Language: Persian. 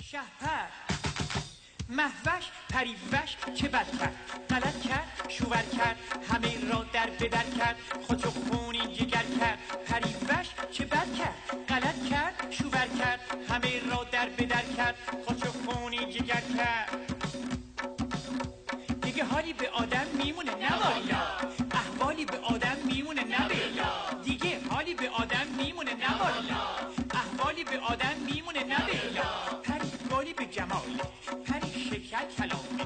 شهپر مهوش پریوش چه بد کرد، غلط کرد شوور کرد، همه را در بدر کرد، خودشو خونی جگر کرد. پریوش چه بد کرد، غلط کرد شوور کرد، همه را در بدر کرد، خودشو خونی جگر کرد. دیگه حالی به آدم میمونه نوالا، احوالی به آدم میمونه نبیلا. دیگه حالی به آدم میمونه نوالا، احوالی به آدم میمونه نبیلا. پری گالی به جمال، پری شکر کلام،